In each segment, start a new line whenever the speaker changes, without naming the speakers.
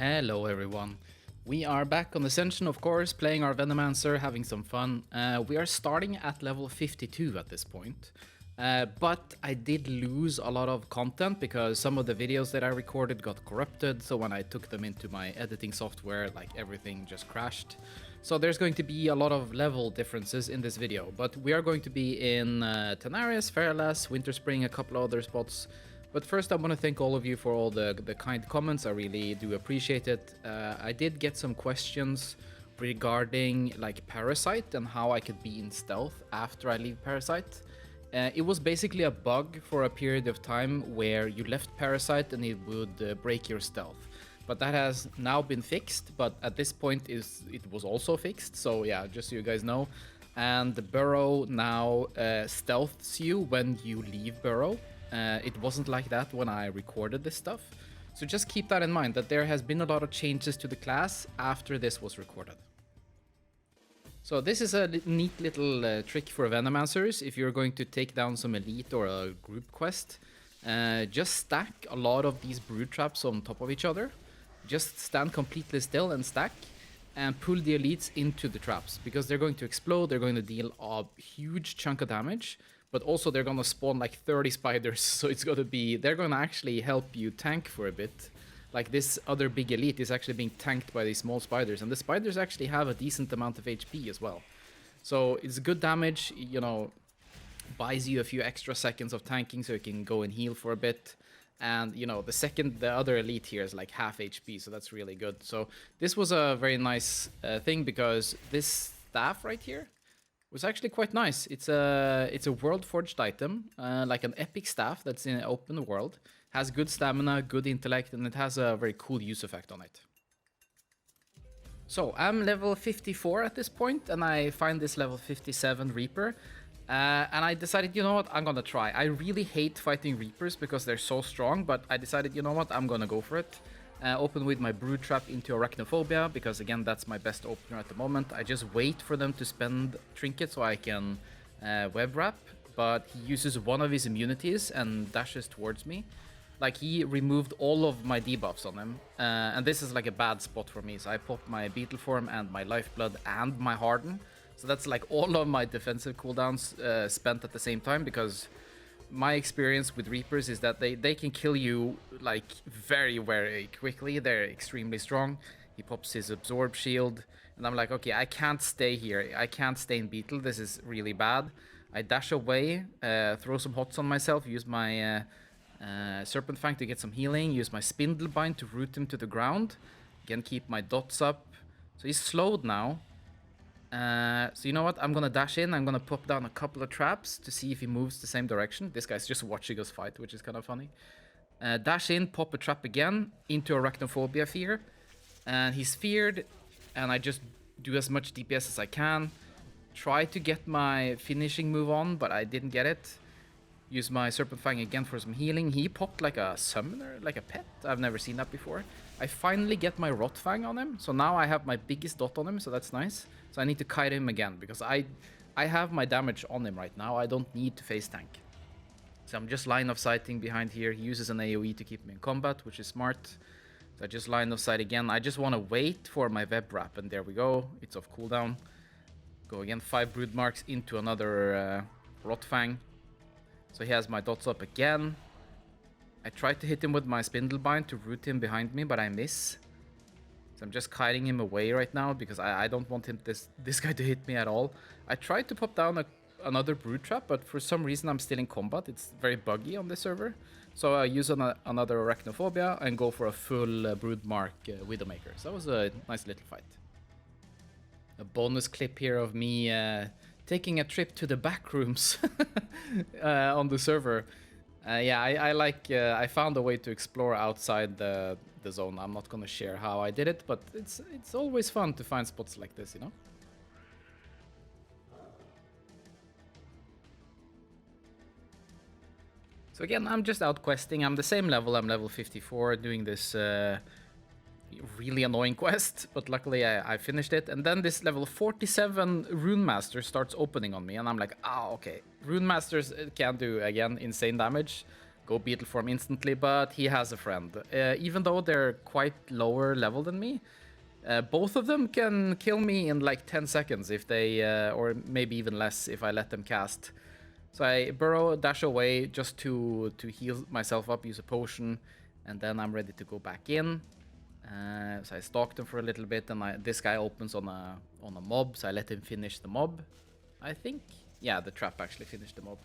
Hello everyone. We are back on Ascension, of course, playing our Venomancer, having some fun. We are starting at level 52 at this point. But I did lose a lot of content because some of the videos that I recorded got corrupted, so when I took them into my editing software, like everything just crashed. So there's going to be a lot of level differences in this video, but we are going to be in Tanarius, Fairlass, Winterspring, a couple of other spots. But first I want to thank all of you for all the kind comments. I really do appreciate it. I did get some questions regarding like Parasite and how I could be in stealth after I leave Parasite. It was basically a bug for a period of time where you left Parasite and it would break your stealth. But that has now been fixed, but at this point it was also fixed, so yeah, just so you guys know. And the Burrow now stealths you when you leave Burrow. It wasn't like that when I recorded this stuff. So just keep that in mind, that there has been a lot of changes to the class after this was recorded. So this is a neat little trick for Venomancers. If you're going to take down some elite or a group quest, just stack a lot of these brood traps on top of each other. Just stand completely still and stack, and pull the elites into the traps, because they're going to explode, they're going to deal a huge chunk of damage, but also they're going to spawn like 30 spiders, so it's going to be, they're going to actually help you tank for a bit. Like this other big elite is actually being tanked by these small spiders, and the spiders actually have a decent amount of HP as well. So it's good damage, you know, buys you a few extra seconds of tanking so you can go and heal for a bit. And, you know, the other elite here is like half HP, so that's really good. So this was a very nice thing, because this staff right here was actually quite nice. It's a world forged item, like an epic staff that's in an open world. Has good stamina, good intellect, and it has a very cool use effect on it. So I'm level 54 at this point, and I find this level 57 Reaper. And I decided, you know what, I'm gonna try. I really hate fighting Reapers because they're so strong, but I decided, you know what, I'm gonna go for it. Open with my Brood Trap into Arachnophobia, because again, that's my best opener at the moment. I just wait for them to spend Trinket so I can Web Wrap, but he uses one of his immunities and dashes towards me. Like, he removed all of my debuffs on him, and this is like a bad spot for me, so I pop my Beetle Form and my Lifeblood and my Harden. So that's like all of my defensive cooldowns spent at the same time, because my experience with Reapers is that they can kill you like very, very quickly. They're extremely strong. He pops his Absorb Shield, and I'm like, okay, I can't stay here. I can't stay in Beetle. This is really bad. I dash away, throw some hots on myself, use my Serpent Fang to get some healing, use my Spindlebind to root him to the ground. Again, keep my dots up. So he's slowed now. So you know what, I'm gonna dash in, I'm gonna pop down a couple of traps to see if he moves the same direction. This guy's just watching us fight, which is kind of funny. Dash in, pop a trap again, into Arachnophobia Fear. And he's feared, and I just do as much DPS as I can. Try to get my finishing move on, but I didn't get it. Use my Serpent Fang again for some healing. He popped like a summoner, like a pet. I've never seen that before. I finally get my Rot Fang on him, so now I have my biggest dot on him, so that's nice. So I need to kite him again, because I have my damage on him right now. I don't need to face tank. So I'm just line of sighting behind here. He uses an AoE to keep me in combat, which is smart. So I just line of sight again. I just want to wait for my Web Wrap, and there we go. It's off cooldown. Go again, 5 Brood Marks into another Rot Fang. So he has my dots up again. I tried to hit him with my Spindlebind to root him behind me, but I miss. So I'm just kiting him away right now, because I don't want him this guy to hit me at all. I tried to pop down another Brood Trap, but for some reason I'm still in combat. It's very buggy on this server. So I use another Arachnophobia and go for a full Brood Mark Widowmaker. So that was a nice little fight. A bonus clip here of me taking a trip to the back rooms on the server. Yeah, I found a way to explore outside the zone. I'm not gonna share how I did it, but it's always fun to find spots like this, you know? So again, I'm just out questing. I'm the same level. I'm level 54, doing this really annoying quest, but luckily I finished it. And then this level 47 Rune Master starts opening on me, and I'm like, okay. Rune Masters can do, again, insane damage. go beetle form instantly, but he has a friend. Even though they're quite lower level than me, both of them can kill me in like 10 seconds if they, or maybe even less if I let them cast. So I burrow, dash away just to heal myself up, use a potion, and then I'm ready to go back in. So I stalk them for a little bit, and this guy opens on a mob, so I let him finish the mob, I think. Yeah, the trap actually finished the mob.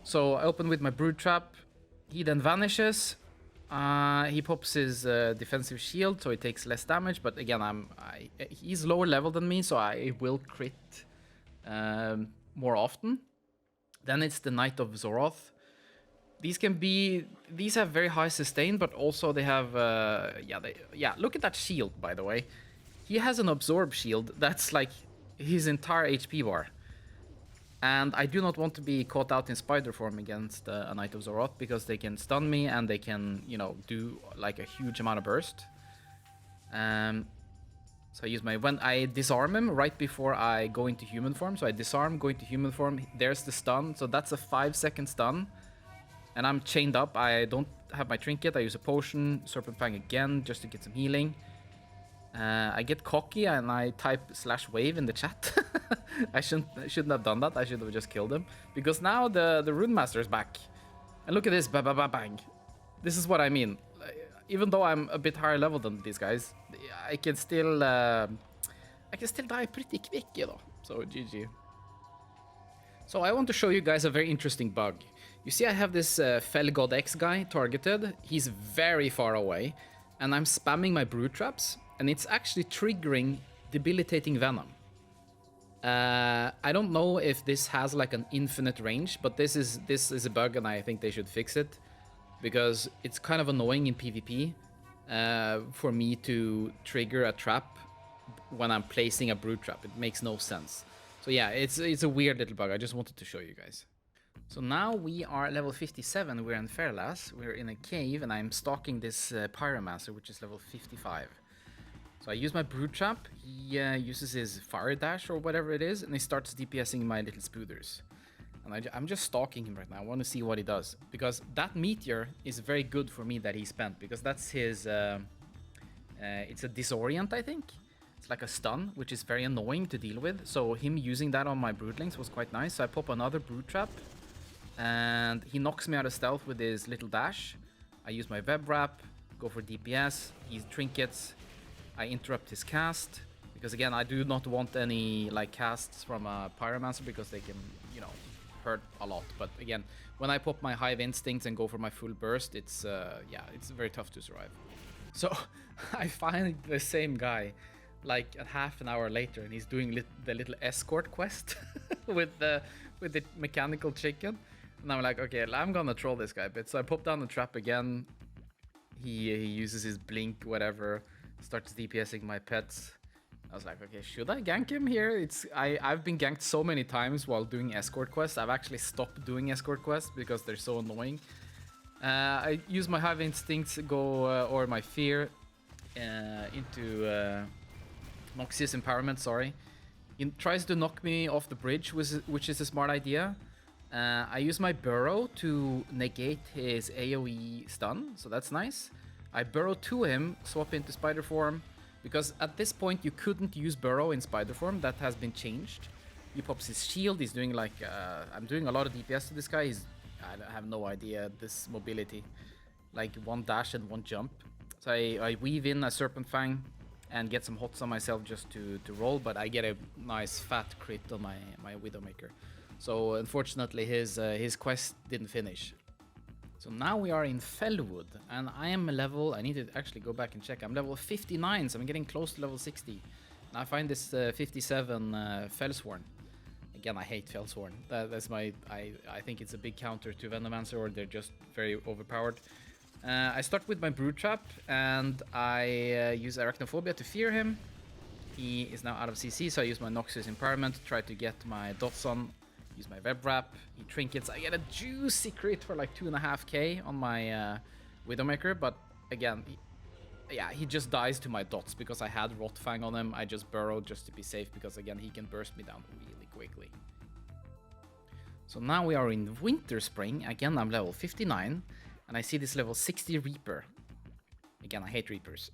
So I open with my brood trap. He then vanishes. He pops his defensive shield, so he takes less damage. But again, he's lower level than me, so I will crit more often. Then it's the Knight of Zoroth. These have very high sustain, but also they have look at that shield, by the way. He has an absorb shield that's like his entire HP bar. And I do not want to be caught out in spider form against a Knight of Zoroth, because they can stun me and they can, you know, do like a huge amount of burst. So when I disarm him right before I go into human form. So I disarm, go into human form, there's the stun. So that's a 5-second stun. And I'm chained up. I don't have my trinket. I use a potion, Serpent Fang again, just to get some healing. I get cocky and I type /wave in the chat. I shouldn't have done that. I should have just killed him. Because now the Rune Master is back. And look at this, bang. This is what I mean. Even though I'm a bit higher level than these guys, I can still die pretty quick, you know. So GG. So I want to show you guys a very interesting bug. You see I have this Fel God X guy targeted. He's very far away. And I'm spamming my brood traps. And it's actually triggering debilitating venom. I don't know if this has like an infinite range, but this is a bug and I think they should fix it. Because it's kind of annoying in PvP for me to trigger a trap when I'm placing a brood trap. It makes no sense. So yeah, it's a weird little bug. I just wanted to show you guys. So now we are level 57. We're in Fairlass. We're in a cave and I'm stalking this Pyromancer, which is level 55. So I use my brood trap. He uses his fire dash or whatever it is, and he starts DPSing my little spooders. And I'm just stalking him right now. I want to see what he does, because that meteor is very good for me that he spent, because that's his it's a disorient, I think. It's like a stun, which is very annoying to deal with. So him using that on my broodlings was quite nice. So I pop another brood trap and he knocks me out of stealth with his little dash. I use my web wrap, go for DPS, he trinkets. I interrupt his cast, because again, I do not want any like casts from a Pyromancer, because they can, you know, hurt a lot. But again, when I pop my Hive Instincts and go for my full burst, it's very tough to survive. So I find the same guy like a half an hour later, and he's doing the little escort quest with the mechanical chicken. And I'm like, okay, I'm gonna troll this guy a bit. So I pop down the trap again. He uses his blink, whatever, starts DPSing my pets. I was like, okay, should I gank him here? I've been ganked so many times while doing escort quests. I've actually stopped doing escort quests because they're so annoying. I use my Hive Instincts, or my Fear, into Noxious Empowerment, sorry. He tries to knock me off the bridge, which is a smart idea. I use my Burrow to negate his AoE stun, so that's nice. I burrow to him, swap into spider form, because at this point you couldn't use burrow in spider form. That has been changed. He pops his shield. He's doing like I'm doing a lot of DPS to this guy. I have no idea this mobility, like one dash and one jump. So I weave in a Serpent Fang and get some hots on myself just to roll, but I get a nice fat crit on my Widowmaker. So unfortunately his quest didn't finish. So now we are in Fellwood, and I am a level, I need to actually go back and check, I'm level 59, so I'm getting close to level 60. And I find this 57 Fellsworn. Again, I hate Fellsworn. That's my, I think it's a big counter to Venomancer, or they're just very overpowered. I start with my Brood Trap, and I use Arachnophobia to fear him. He is now out of CC, so I use my Noxious Empowerment to try to get my dots on. Use my Web Wrap, he trinkets, I get a juicy crit for like 2.5k on my Widowmaker, but again, he just dies to my dots because I had Rotfang on him. I just burrowed just to be safe, because again, he can burst me down really quickly. So now we are in Winter Spring. Again, I'm level 59. And I see this level 60 Reaper. Again, I hate Reapers.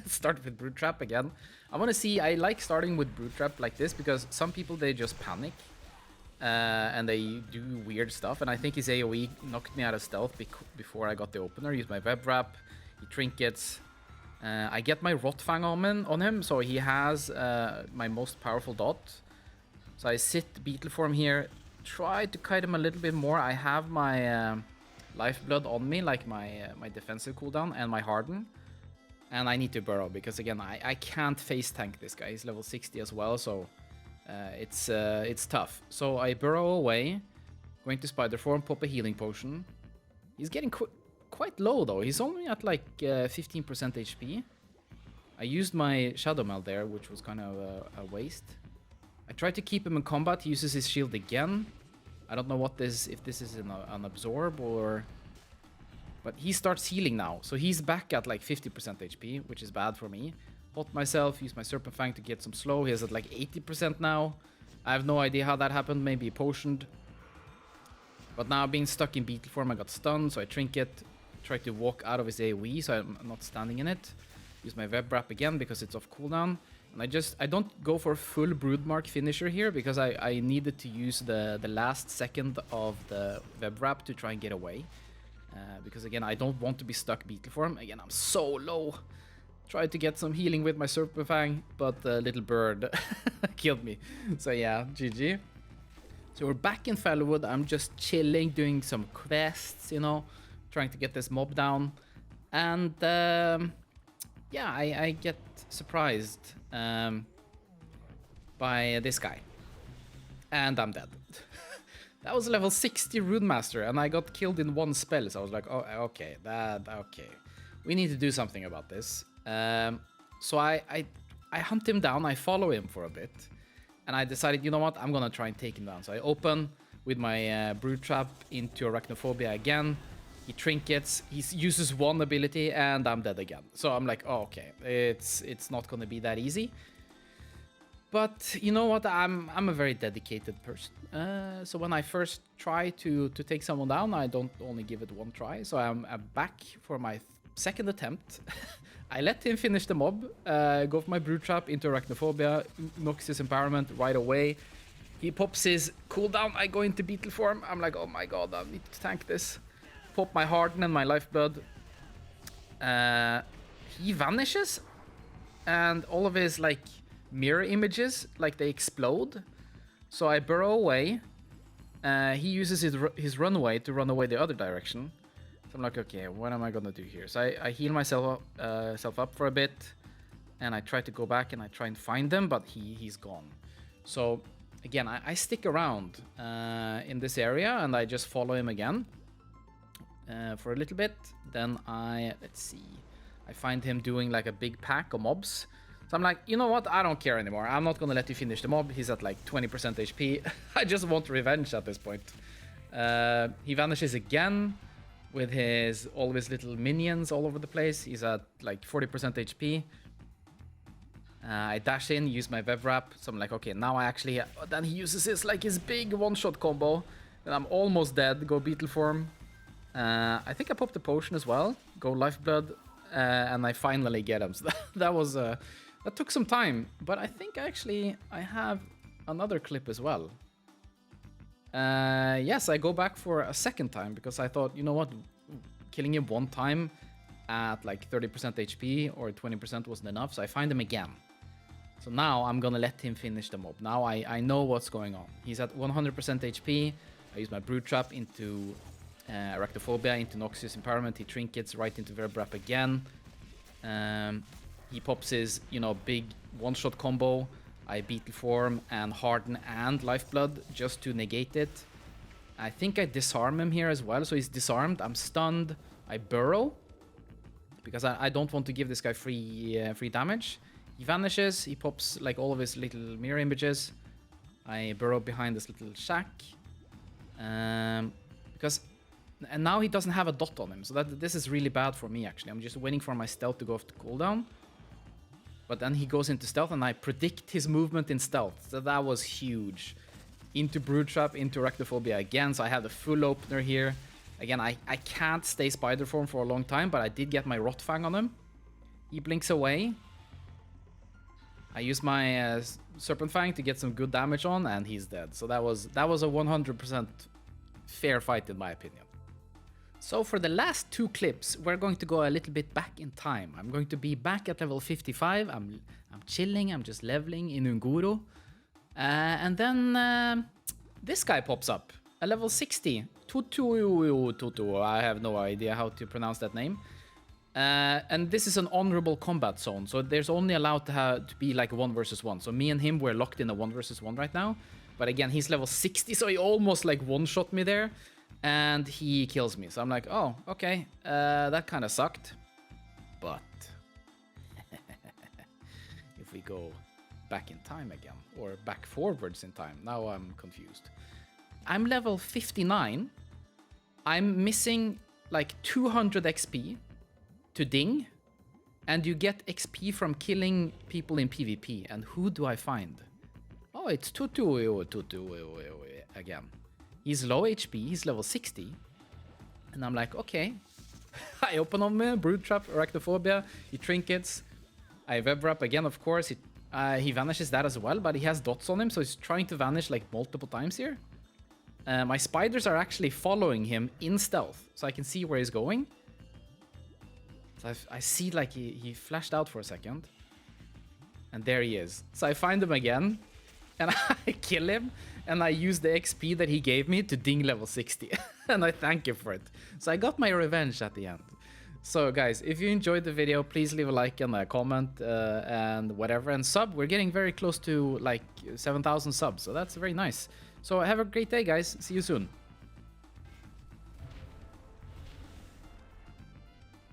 Start with Brood Trap again. I want to see, I like starting with Brood Trap like this because some people, they just panic. And they do weird stuff. And I think his AoE knocked me out of stealth before I got the opener. Use my Web Wrap. He trinkets. I get my Rotfang on him, so he has my most powerful dot. So I sit Beetle Form here. Try to kite him a little bit more. I have my... Lifeblood on me, like my defensive cooldown and my Harden. And I need to burrow because again, I can't face tank this guy. He's level 60 as well, so it's tough. So I burrow away, going to Spider Form, pop a healing potion. He's getting quite low though. He's only at like 15% HP. I used my Shadow Meld there, which was kind of a waste. I tried to keep him in combat. He uses his shield again. I don't know what this, if this is an absorb or... But he starts healing now, so he's back at like 50% HP, which is bad for me. Hot myself, use my Serpent Fang to get some slow. He's at like 80% now. I have no idea how that happened, maybe potioned. But now being stuck in Beetle Form, I got stunned, so I trinket. Try to walk out of his AoE, so I'm not standing in it. Use my Web Wrap again because it's off cooldown. And I don't go for a full Broodmark finisher here because I needed to use the last second of the Web Wrap to try and get away. Because again, I don't want to be stuck Beetle Form. Again, I'm so low. Tried to get some healing with my Serpent Fang, but the little bird killed me. So yeah, GG. So we're back in Fellwood. I'm just chilling, doing some quests, you know, trying to get this mob down. And yeah, I get surprised by this guy. And I'm dead. That was level 60 Rune Master, and I got killed in one spell. So I was like, oh, okay, okay. We need to do something about this. So I hunt him down, I follow him for a bit. And I decided, you know what, I'm gonna try and take him down. So I open with my Brood Trap into Arachnophobia again. He trinkets, he uses one ability, and I'm dead again. So I'm like, oh, okay, it's not gonna be that easy. But you know what, I'm a very dedicated person. So when I first try to take someone down, I don't only give it one try. So I'm back for my second attempt. I let him finish the mob, go for my Brood Trap into Arachnophobia, knocks his empowerment right away. He pops his cooldown, I go into Beetle Form. I'm like, oh my god, I need to tank this. Pop my Harden and my Lifeblood. He vanishes, and all of his like mirror images, like they explode. So I burrow away. He uses his runaway to run away the other direction. So I'm like, okay, what am I gonna do here? So I heal myself up for a bit, and I try to go back and I try and find him, but he's gone. So again, I stick around in this area and I just follow him again for a little bit. Then let's see, I find him doing like a big pack of mobs. So I'm like, you know what, I don't care anymore. I'm not gonna let you finish the mob. He's at like 20% HP. I just want revenge at this point. He vanishes again with all of his little minions all over the place. He's at like 40% HP. I dash in, use my Web Wrap. So I'm like, okay, now I actually... Then he uses his big one-shot combo. Then I'm almost dead. Go Beetle Form. I think I popped the potion as well. Go Lifeblood. And I finally get him. So that took some time. But I think actually I have another clip as well. Yes, I go back for a second time because I thought, you know what, killing him one time at like 30% HP or 20% wasn't enough, so I find him again. So now I'm gonna let him finish the mob. Now I know what's going on. He's at 100% HP. I use my Brood Trap into Arachnophobia, into Noxious Empowerment. He trinkets right into Web Wrap again. He pops his, big one-shot combo. I Beetle Form and Harden and Lifeblood just to negate it. I think I disarm him here as well, so he's disarmed. I'm stunned. I burrow because I don't want to give this guy free damage. He vanishes. He pops like all of his little mirror images. I burrow behind this little shack and now he doesn't have a dot on him, so this is really bad for me actually. I'm just waiting for my stealth to go off the cooldown. But then he goes into stealth, and I predict his movement in stealth. So that was huge. into Brood Trap, into Arachnophobia again. So I have the full opener here. Again, I can't stay Spider form for a long time, but I did get my Rotfang on him. He blinks away. I use my Serpent Fang to get some good damage on, and he's dead. So that was a 100% fair fight in my opinion. So for the last two clips, we're going to go a little bit back in time. I'm going to be back at level 55. I'm chilling. I'm just leveling in Unguru. And then this guy pops up. A level 60. Tutu. I have no idea how to pronounce that name. And this is an honorable combat zone. So there's only allowed to be like 1 versus 1. So me and him, we're locked in a 1 versus 1 right now. But again, he's level 60. So he almost like one-shot me there. And he kills me. So I'm like, oh, okay. That kind of sucked. But if we go back in time again, or back forwards in time, now I'm confused. I'm level 59. I'm missing like 200 XP to ding. And you get XP from killing people in PvP. And who do I find? Oh, it's Tutu again. He's low HP, he's level 60. And I'm like, okay. I open on me, Brood Trap, Arachnophobia, he trinkets. I web wrap again, of course. He vanishes that as well, but he has dots on him, so he's trying to vanish like multiple times here. My spiders are actually following him in stealth, so I can see where he's going. So I see like he flashed out for a second. And there he is. So I find him again, and I kill him. And I use the XP that he gave me to ding level 60. And I thank him for it. So I got my revenge at the end. So guys, if you enjoyed the video, please leave a like and a comment and whatever. And sub, we're getting very close to like 7,000 subs. So that's very nice. So have a great day, guys. See you soon.